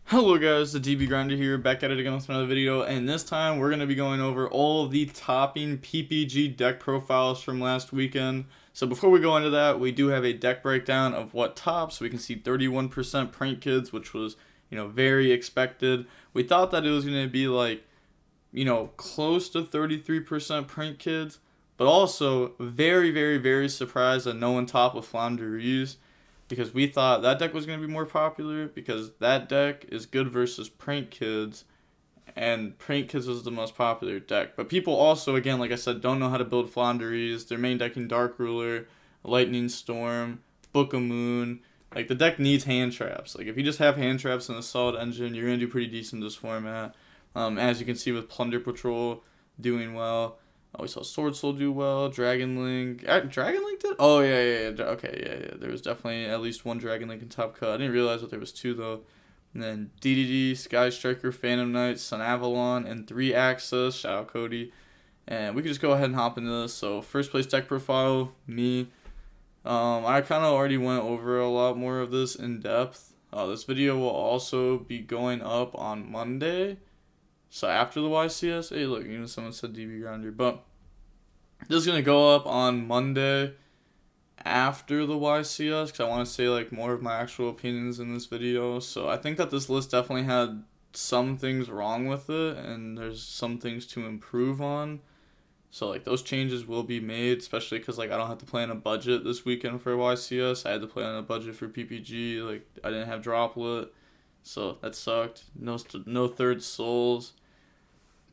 Hello guys, the DB Grinder here, back at it again with another video, and this time we're going to be going over all of the topping PPG deck profiles from last weekend. So before we go into that, we do have a deck breakdown of what tops. We can see 31% Prank Kids, which was, very expected. We thought that it was going to be like, close to 33% Prank Kids, but also very, very, very surprised that no one topped with Flaunderies, because we thought that deck was going to be more popular because that deck is good versus Prank Kids, and Prank Kids was the most popular deck. But people also, again, like I said, don't know how to build Flaunderies. They're main decking Dark Ruler, Lightning Storm, Book of Moon. Like, the deck needs hand traps. Like, if you just have hand traps and a solid engine, you're going to do pretty decent in this format. As you can see with Plunder Patrol doing well. We saw Sword Soul do well. Dragon Link. Dragon Link did? Oh, yeah. Okay, yeah. There was definitely at least one Dragon Link in top cut. I didn't realize that there was two, though. And then DDD, Sky Striker, Phantom Knight, Sun Avalon, and 3-Axis. Shout out Cody. And we can just go ahead and hop into this. So, first place deck profile, me. I kind of already went over a lot more of this in depth. This video will also be going up on Monday. So after the YCS, hey look, someone said DB Grinder, but this is going to go up on Monday after the YCS, because I want to say like more of my actual opinions in this video. So I think that this list definitely had some things wrong with it, and there's some things to improve on. So like those changes will be made, especially because like I don't have to play on a budget this weekend for YCS. I had to play on a budget for PPG, like I didn't have Droplet, so that sucked. No third souls.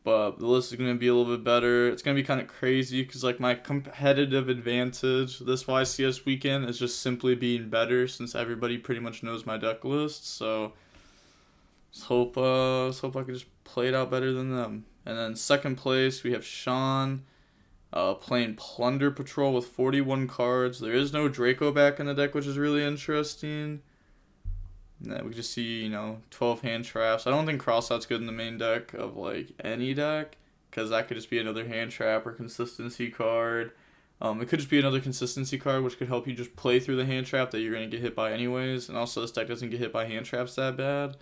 But the list is going to be a little bit better. It's going to be kind of crazy because like my competitive advantage this YCS weekend is just simply being better since everybody pretty much knows my deck list. So let's hope I can just play it out better than them. And then second place we have Sean playing Plunder Patrol with 41 cards. There is no Draco back in the deck, which is really interesting. And then we just see, 12 hand traps. I don't think Crossout's good in the main deck of, like, any deck, because that could just be another hand trap or consistency card. It could just be another consistency card, which could help you just play through the hand trap that you're going to get hit by anyways. And also, this deck doesn't get hit by hand traps that bad.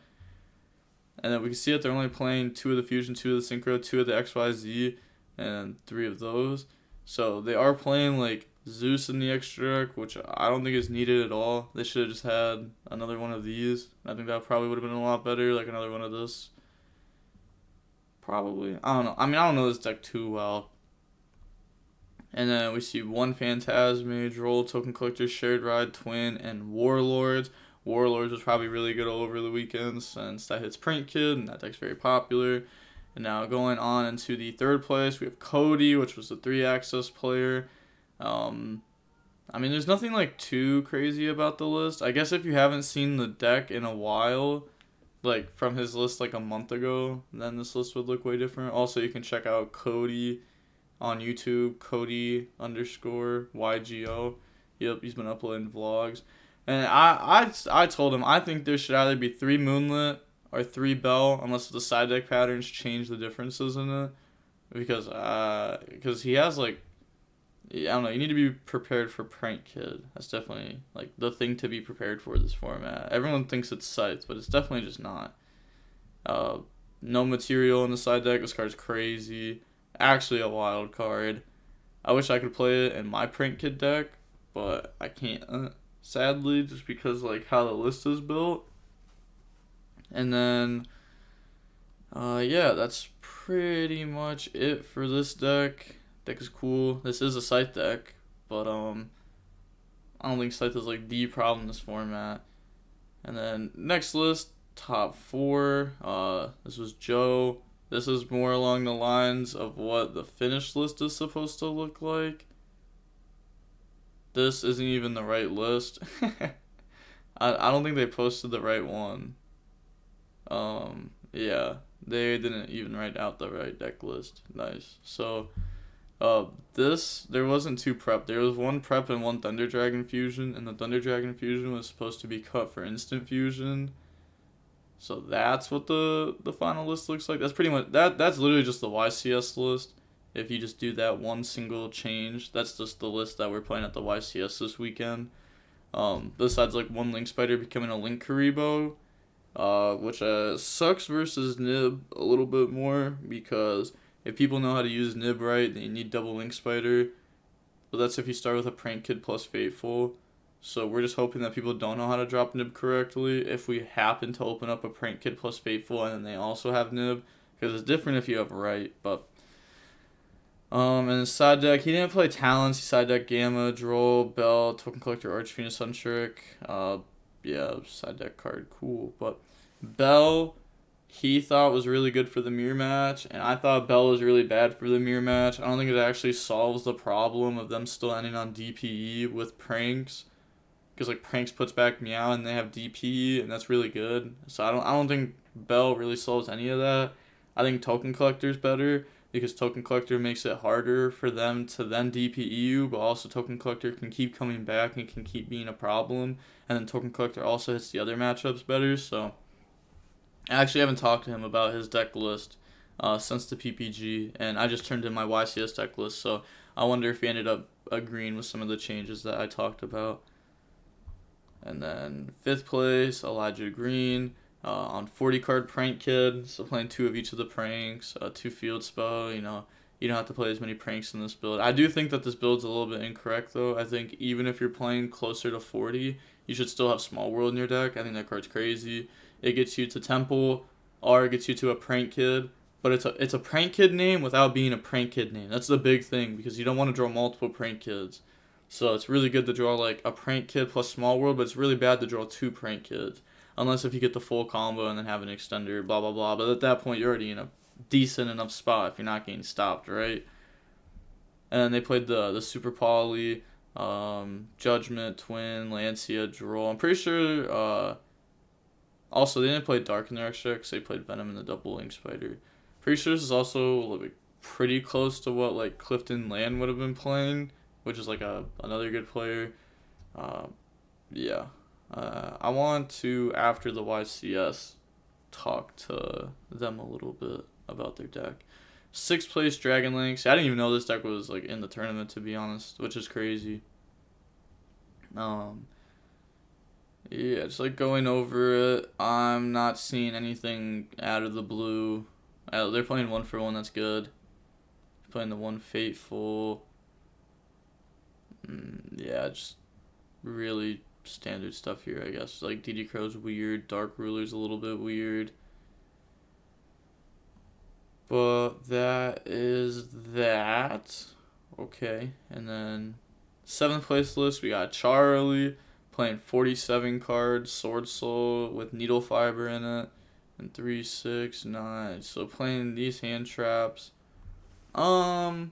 And then we can see that they're only playing 2 of the Fusion, 2 of the Synchro, 2 of the XYZ, and 3 of those. So they are playing, like, Zeus in the extra deck, which I don't think is needed at all. They should have just had another one of these. I think that probably would have been a lot better, like another one of this. Probably. I don't know. I mean, I don't know this deck too well. And then we see 1 Phantasmage, Roll, Token Collector, Shared Ride, Twin, and Warlords. Warlords was probably really good all over the weekend since that hits Prank Kid, and that deck's very popular. And now going on into the third place, we have Cody, which was the 3-Axis player. I mean, there's nothing like too crazy about the list. I guess if you haven't seen the deck in a while, like from his list like a month ago, then this list would look way different. Also, you can check out Cody on YouTube, Cody_YGO. Yep, he's been uploading vlogs. And I told him I think there should either be 3 Moonlit or 3 Bell, unless the side deck patterns change the differences in it. Because he has like, I don't know, you need to be prepared for Prank Kid. That's definitely, like, the thing to be prepared for this format. Everyone thinks it's Scythe, but it's definitely just not. No material in the side deck. This card's crazy. Actually a wild card. I wish I could play it in my Prank Kid deck, but I can't, sadly, just because, like, how the list is built. And then, yeah, that's pretty much it for this deck. Deck is cool. This is a Scythe deck, but I don't think Scythe is like the problem in this format. And then next list, top 4. This was Joe. This is more along the lines of what the finished list is supposed to look like. This isn't even the right list. I don't think they posted the right one. Yeah, they didn't even write out the right deck list. Nice. So there wasn't 2 prep. There was 1 prep and 1 Thunder Dragon Fusion, and the Thunder Dragon Fusion was supposed to be cut for instant fusion. So that's what the final list looks like. That's pretty much that's literally just the YCS list. If you just do that one single change, that's just the list that we're playing at the YCS this weekend. Besides like 1 Link Spider becoming a Link Karibo, which sucks versus Nib a little bit more, because if people know how to use Nib right, then you need double Link Spider. But that's if you start with a Prank Kid plus Fateful. So we're just hoping that people don't know how to drop Nib correctly if we happen to open up a Prank Kid plus Fateful and then they also have Nib. Because it's different if you have right, but... and his side deck, he didn't play Talents, he side deck Gamma, Droll, Bell, Token Collector, Archfiend, Suntrick. Yeah, side deck card, cool. But Bell, he thought was really good for the mirror match, and I thought Bell was really bad for the mirror match. I don't think it actually solves the problem of them still ending on DPE with Pranks, because like Pranks puts back Meow and they have DPE, and that's really good. So I don't think Bell really solves any of that. I think Token Collector's better, because Token Collector makes it harder for them to then DPE you, but also Token Collector can keep coming back and can keep being a problem, and then Token Collector also hits the other matchups better. So I actually haven't talked to him about his deck list since the PPG, and I just turned in my YCS deck list, so I wonder if he ended up agreeing with some of the changes that I talked about. And then 5th place, Elijah Green. On 40 card Prank Kid, so playing 2 of each of the pranks, 2 field spell, you know, you don't have to play as many pranks in this build. I do think that this build's a little bit incorrect though. I think even if you're playing closer to 40, you should still have Small World in your deck. I think that card's crazy. It gets you to Temple, or it gets you to a Prank Kid, but it's a Prank Kid name without being a Prank Kid name. That's the big thing, because you don't want to draw multiple Prank Kids. So it's really good to draw like a Prank Kid plus Small World, but it's really bad to draw 2 Prank Kids. Unless if you get the full combo and then have an extender, blah, blah, blah. But at that point, you're already in a decent enough spot if you're not getting stopped, right? And then they played the Super Poly, Judgment, Twin, Lancia, Droll. I'm pretty sure, also, they didn't play Dark in their extra because they played Venom and the Double Link Spider. Pretty sure this is also like pretty close to what like Clifton Land would have been playing, which is like another good player. Yeah. I want to, after the YCS, talk to them a little bit about their deck. 6th place Dragon Link. I didn't even know this deck was like in the tournament, to be honest, which is crazy. Yeah, just like going over it, I'm not seeing anything out of the blue. They're playing 1-for-1, that's good. Playing the 1 Fateful. Yeah, just really standard stuff here, I guess. Like DDCrow's weird, Dark Ruler's a little bit weird. But that is that. Okay, and then 7th place list, we got Charlie playing 47 cards, Sword Soul with Needle Fiber in it, and 3, 6, 9. So playing these hand traps. Yeah.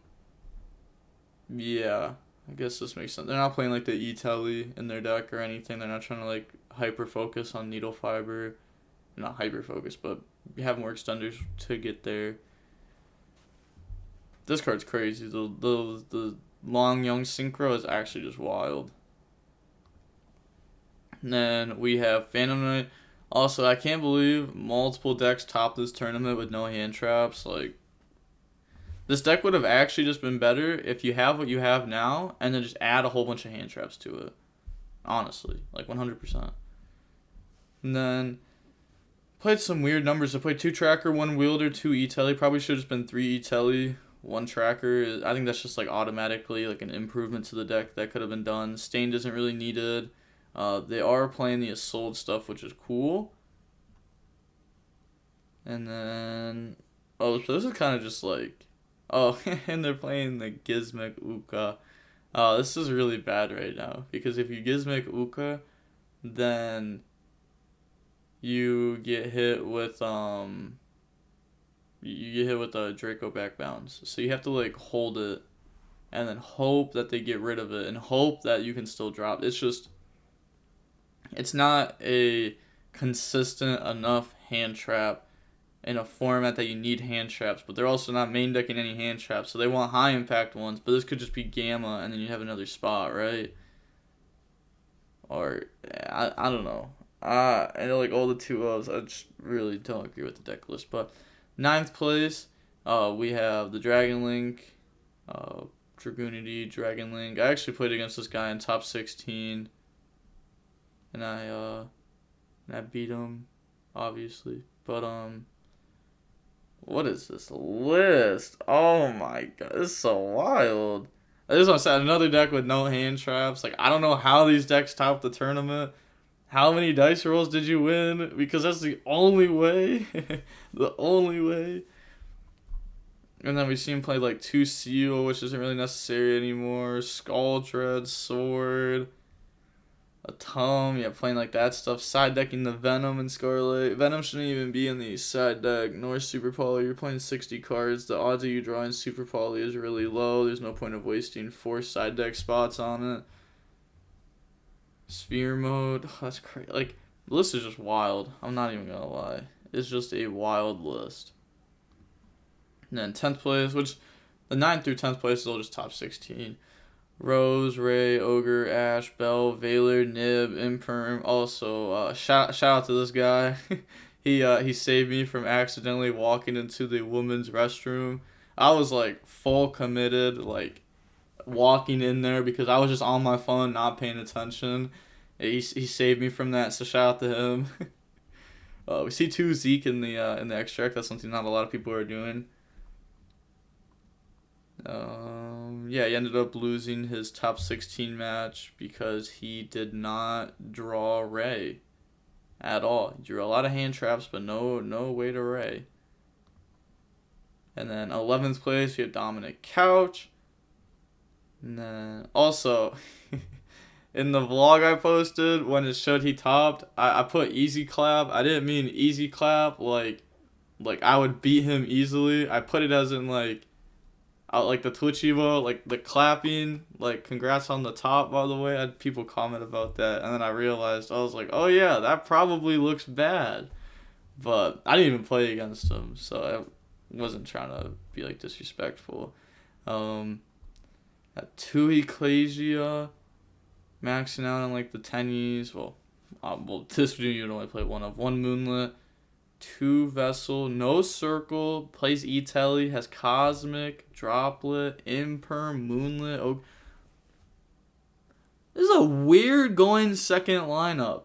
I guess this makes sense. They're not playing like the E-Telly in their deck or anything. They're not trying to like hyper focus on Needle Fiber. Not hyper focus, but have more extenders to get there. This card's crazy. The Long Young Synchro is actually just wild. And then we have Phantom Knight. Also, I can't believe multiple decks topped this tournament with no hand traps. Like, this deck would have actually just been better if you have what you have now and then just add a whole bunch of hand traps to it. Honestly, like 100%. And then played some weird numbers. I played 2 Tracker, 1 Wielder, 2 E-Telly. Probably should have just been 3 E-Telly, 1 Tracker. I think that's just like automatically like an improvement to the deck that could have been done. Stained isn't really needed. They are playing the Assault stuff, which is cool. And then, oh, so this is kind of just like, oh, and they're playing the Gizmek Uka. This is really bad right now, because if you Gizmek Uka, then you get hit with a Draco back bounce. So you have to like hold it and then hope that they get rid of it and hope that you can still drop. It's not a consistent enough hand trap in a format that you need hand traps, but they're also not main decking any hand traps, so they want high impact ones, but this could just be Gamma and then you have another spot, right? Or I don't know. I know like all the 2-0s, I just really don't agree with the deck list. But 9th place, we have the Dragon Link, Dragoonity, Dragon Link. I actually played against this guy in top 16, and I beat him. obviously. But what is this list? Oh my god, this is so wild. I just want to say another deck with no hand traps. Like, I don't know how these decks top the tournament. How many dice rolls did you win? Because that's the only way. The only way. And then we see him play like 2 Seal, which isn't really necessary anymore. Skull Dread, Sword, a Tum, yeah, playing like that stuff. Side decking the Venom and Scarlet. Venom shouldn't even be in the side deck, nor Super Poly. You're playing 60 cards. The odds of you drawing Super Poly is really low. There's no point of wasting 4 side deck spots on it. Sphere mode, oh, that's crazy. Like, the list is just wild. I'm not even gonna lie. It's just a wild list. And then 10th place, which the 9th through 10th place is all just top 16. Rose, Ray, Ogre, Ash, Bell, Valor, Nib, Imperm. Also, shout out to this guy. He saved me from accidentally walking into the women's restroom. I was like full committed, like walking in there because I was just on my phone, not paying attention. He saved me from that, so shout out to him. We see 2 Zeke in the extract. That's something not a lot of people are doing. Yeah, he ended up losing his top 16 match because he did not draw Ray at all. He drew a lot of hand traps, but no way to Ray. And then 11th place, we have Dominic Couch. And then also, in the vlog I posted, when it showed he topped, I put easy clap. I didn't mean easy clap, like I would beat him easily. I put it as in like the Twitch Evo, like the clapping, like congrats on the top, by the way. I had people comment about that, and then I realized, I was like, oh yeah, that probably looks bad. But I didn't even play against him, so I wasn't trying to be like disrespectful. At 2 Ecclesia, maxing out on like the 10s. Well, this video you'd only play 1 of. 1 Moonlit, 2 Vessel, no Circle, plays E-Telly, has Cosmic, Droplet, Imperm, Moonlit. Oh, this is a weird going second lineup.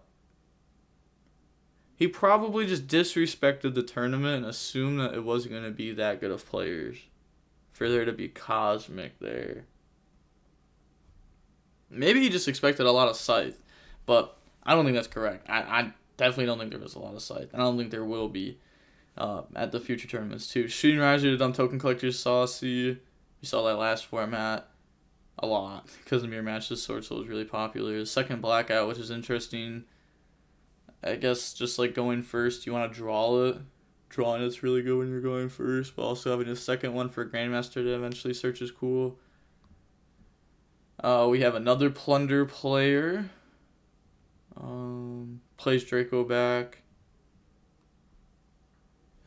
He probably just disrespected the tournament and assumed that it wasn't going to be that good of players for there to be Cosmic there. Maybe he just expected a lot of Scythe, but I don't think that's correct. I definitely don't think there was a lot of Scythe, and I don't think there will be at the future tournaments too. Shooting Riser to Dumb Token Collectors Saucy. We saw that last format a lot because the mirror matches Sword Soul was really popular. The second Blackout, which is interesting. I guess just like going first, you want to draw it. Drawing it's really good when you're going first, but also having a second one for Grandmaster to eventually search is cool. We have another Plunder player. Plays Draco back.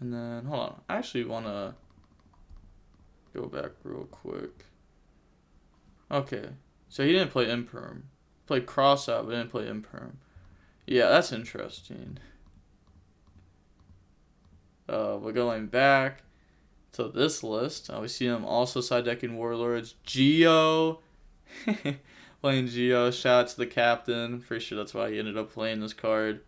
And then, hold on. I actually want to go back real quick. Okay. So he didn't play Imperm. Played Cross out, but didn't play Imperm. Yeah, that's interesting. We're going back to this list. We see him also side decking Warlords. Geo. Playing Geo. Shout out to the captain. Pretty sure that's why he ended up playing this card.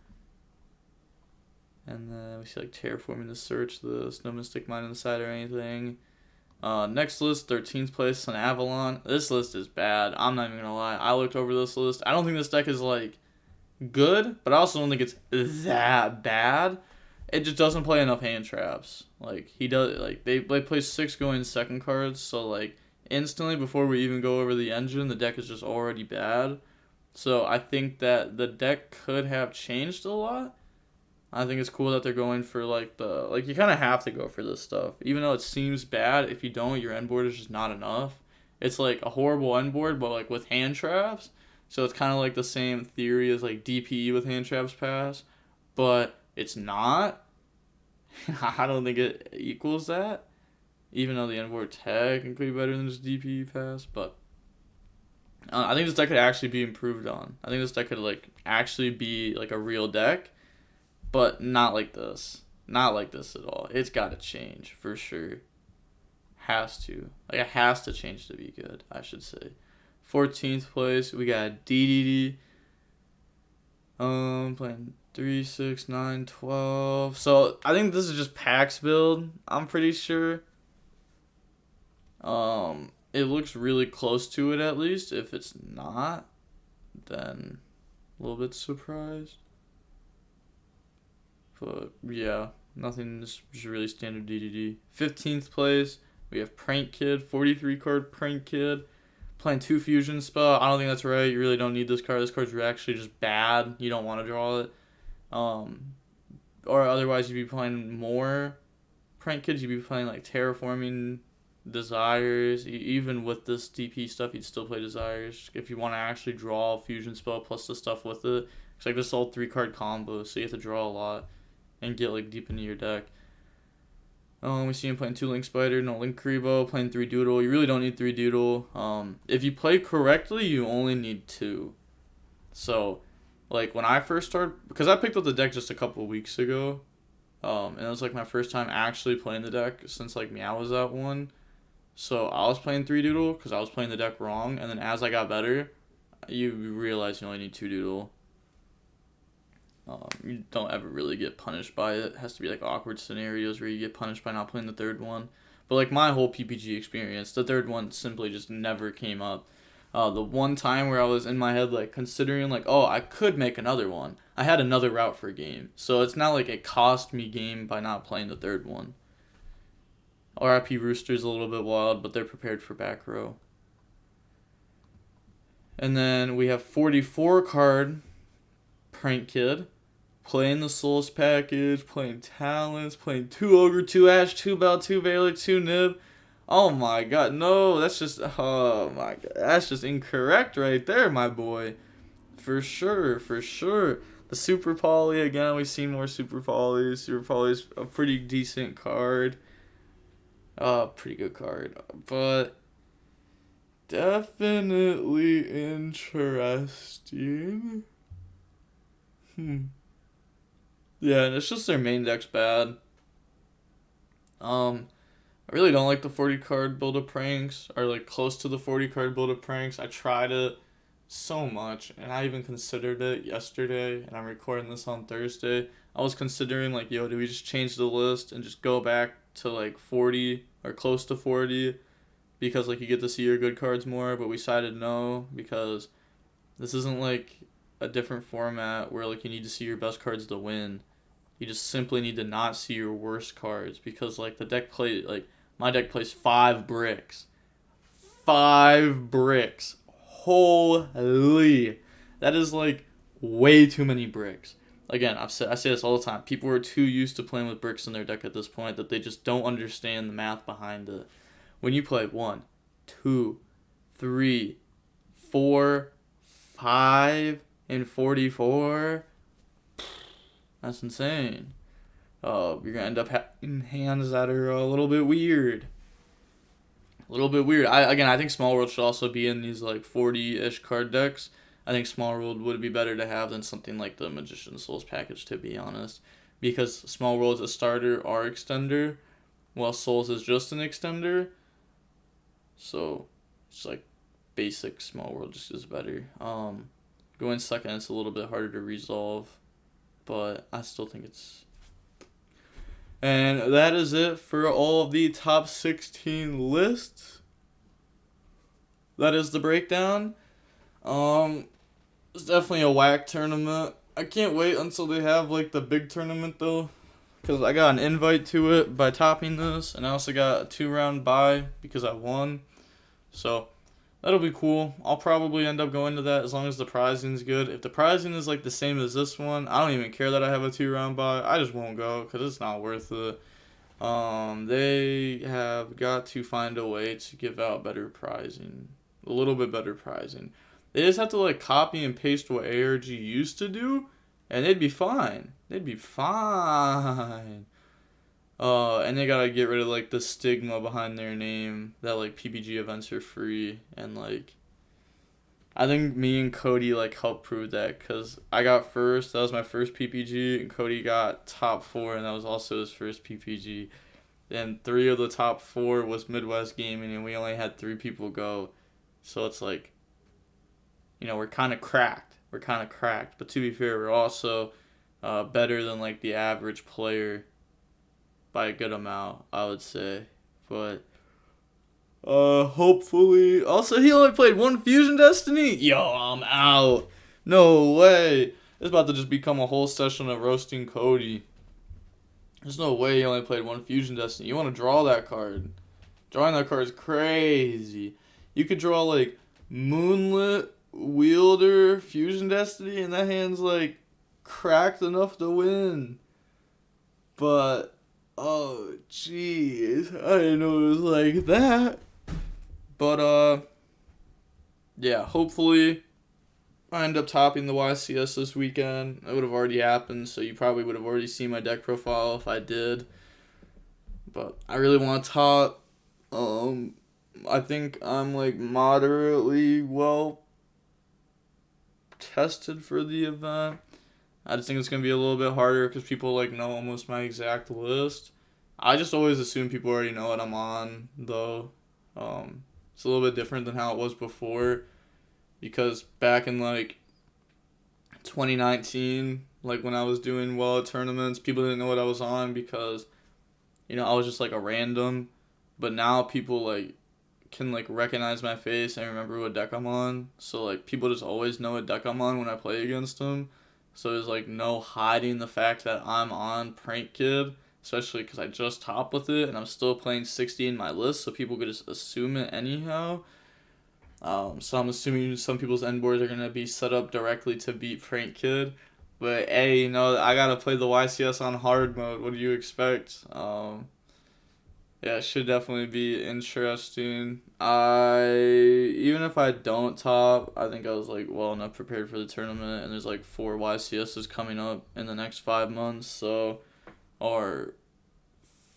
And then we see like Terraforming the Search list. No Mystic Mine on the side or anything. Next list, 13th place on Avalon. This list is bad. I'm not even going to lie. I looked over this list. I don't think this deck is like good, but I also don't think it's that bad. It just doesn't play enough hand traps. Like he does, like they play 6 going second cards, so like instantly before we even go over the engine, the deck is just already bad. So I think that the deck could have changed a lot. I think it's cool that they're going for like you kind of have to go for this stuff, even though it seems bad. If you don't, your end board is just not enough. It's like a horrible end board, but like with hand traps. So it's kind of like the same theory as like DPE with hand traps pass, but it's not. I don't think it equals that, even though the end board technically better than just DPE pass. But I think this deck could actually be improved on. I think this deck could like actually be like a real deck, but not like this. Not like this at all. It's got to change for sure. Has to. Like it has to change to be good, I should say. 14th place, we got DDD. Playing 3, 6, 9, 12. So I think this is just packs build. I'm pretty sure. It looks really close to it at least. If it's not, then a little bit surprised. But yeah, nothing. Just really standard DDD. 15th place, we have Prank Kid, 43 card Prank Kid. Playing 2 fusion spell. I don't think that's right. You really don't need this card. This card's actually just bad. You don't want to draw it. Or otherwise you'd be playing more Prank Kids. You'd be playing like Terraforming Desires. Even with this DP stuff, you'd still play Desires if you want to actually draw a fusion spell plus the stuff with it. It's like this all 3 card combo, so you have to draw a lot and get like deep into your deck. We see him playing 2 Link Spider, no Link Karibo, playing 3 Doodle. You really don't need 3 Doodle. If you play correctly, you only need 2. So, like when I first started, because I picked up the deck just a couple weeks ago, and it was like my first time actually playing the deck since like Meow was at 1. So I was playing 3 Doodle because I was playing the deck wrong, and then as I got better, you realize you only need 2 Doodle. You don't ever really get punished by it. It has to be like awkward scenarios where you get punished by not playing the 3rd one. But like my whole PPG experience, the 3rd one simply just never came up. The one time where I was in my head like considering like, oh, I could make another one, I had another route for game. So it's not like it cost me game by not playing the 3rd one. RIP Rooster's a little bit wild, but they're prepared for back row. And then we have 44 card Prank Kid. Playing the Souls package, playing Talents, playing 2 Ogre, 2 Ash, 2 Bell, 2 Veiler, 2 Nib. Oh my god, no, that's just, oh my god, that's just incorrect right there, my boy. For sure, for sure. The Super Poly, again, we've seen more Super Polys. Super Poly's a pretty decent card. Pretty good card. But definitely interesting. Yeah, and it's just their main deck's bad. I really don't like the 40 card build of pranks, or like close to the 40 card build of pranks. I tried it so much, and I even considered it yesterday, and I'm recording this on Thursday. I was considering like, yo, do we just change the list and just go back to like 40 or close to 40 because like you get to see your good cards more, but we decided no, because this isn't like a different format where like you need to see your best cards to win. You just simply need to not see your worst cards, because like the deck play, like my deck plays 5 bricks. 5 bricks. Holy. That is like way too many bricks. Again, I say this all the time. People are too used to playing with bricks in their deck at this point that they just don't understand the math behind it. When you play 1, 2, 3, 4, 5, and 44, that's insane. You're going to end up having hands that are a little bit weird. I think Small World should also be in these like 40-ish card decks. I think Small World would be better to have than something like the Magician Souls package, to be honest. Because Small World's a starter R extender, while Souls is just an extender. So, it's like basic Small World just is better. Going second, it's a little bit harder to resolve, but I still think it's... And that is it for all of the top 16 lists. That is the breakdown. It's definitely a whack tournament. I can't wait until they have like the big tournament though, because I got an invite to it by topping this, and I also got a 2-round bye because I won. So that'll be cool. I'll probably end up going to that as long as the prizing's good. If the prizing is like the same as this one, I don't even care that I have a 2-round bye. I just won't go because it's not worth it. They have got to find a way to give out better prizing. A little bit better prizing. They just have to like copy and paste what ARG used to do, and they'd be fine. They'd be fine. And they gotta get rid of like the stigma behind their name that like PPG events are free, and like I think me and Cody like helped prove that, because I got first. That was my first PPG, and Cody got top 4, and that was also his first PPG. And 3 of the top 4 was Midwest Gaming, and we only had 3 people go. So it's like, you know, we're kind of cracked. But to be fair, we're also better than like the average player by a good amount, I would say. But hopefully. Also, he only played one Fusion Destiny? Yo, I'm out. No way. It's about to just become a whole session of roasting Cody. There's no way he only played one Fusion Destiny. You want to draw that card. Drawing that card is crazy. You could draw, like, Moonlit, Wielder, Fusion Destiny, and that hand's, like, cracked enough to win. But, oh, jeez. I didn't know it was like that. But, yeah, hopefully I end up topping the YCS this weekend. It would have already happened, so you probably would have already seen my deck profile if I did. But I really want to top. I think I'm like moderately well tested for the event. I just think it's gonna be a little bit harder because people like know almost my exact list. I just always assume people already know what I'm on, though. It's a little bit different than how it was before, because back in like 2019, like when I was doing well at tournaments, people didn't know what I was on because, you know, I was just like a random. But now people like can like recognize my face and remember what deck I'm on. So like people just always know what deck I'm on when I play against them. So there's like no hiding the fact that I'm on Prank Kid, especially because I just topped with it and I'm still playing 60 in my list, so people could just assume it anyhow. So I'm assuming some people's end boards are gonna be set up directly to beat Prank Kid. But hey, you know, I gotta play the YCS on hard mode. What do you expect? Yeah, it should definitely be interesting. Even if I don't top, I think I was like well enough prepared for the tournament, and there's like 4 YCSs coming up in the next 5 months, or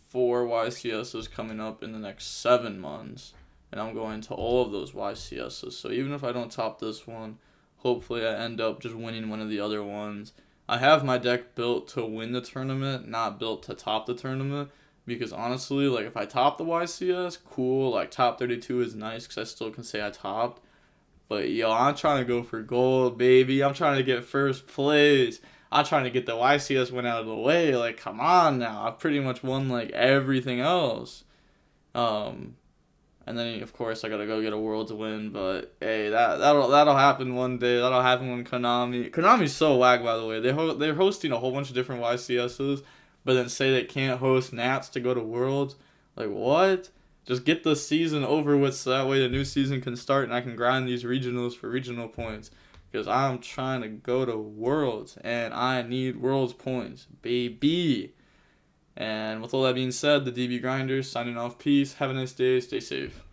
4 YCSs coming up in the next 7 months, and I'm going to all of those YCSs. So even if I don't top this one, hopefully I end up just winning one of the other ones. I have my deck built to win the tournament, not built to top the tournament. Because honestly, like, if I top the YCS, cool. Like, top 32 is nice because I still can say I topped. But, yo, I'm trying to go for gold, baby. I'm trying to get first place. I'm trying to get the YCS win out of the way. Like, come on now. I've pretty much won, like, everything else. And then, of course, I gotta go get a Worlds win. But, hey, that'll happen one day. That'll happen when Konami... Konami's so whack, by the way. They're hosting a whole bunch of different YCSs, but then say they can't host Nats to go to Worlds. Like, what? Just get the season over with so that way the new season can start and I can grind these regionals for regional points. Because I'm trying to go to Worlds and I need Worlds points, baby. And with all that being said, the DB Grinders signing off. Peace. Have a nice day. Stay safe.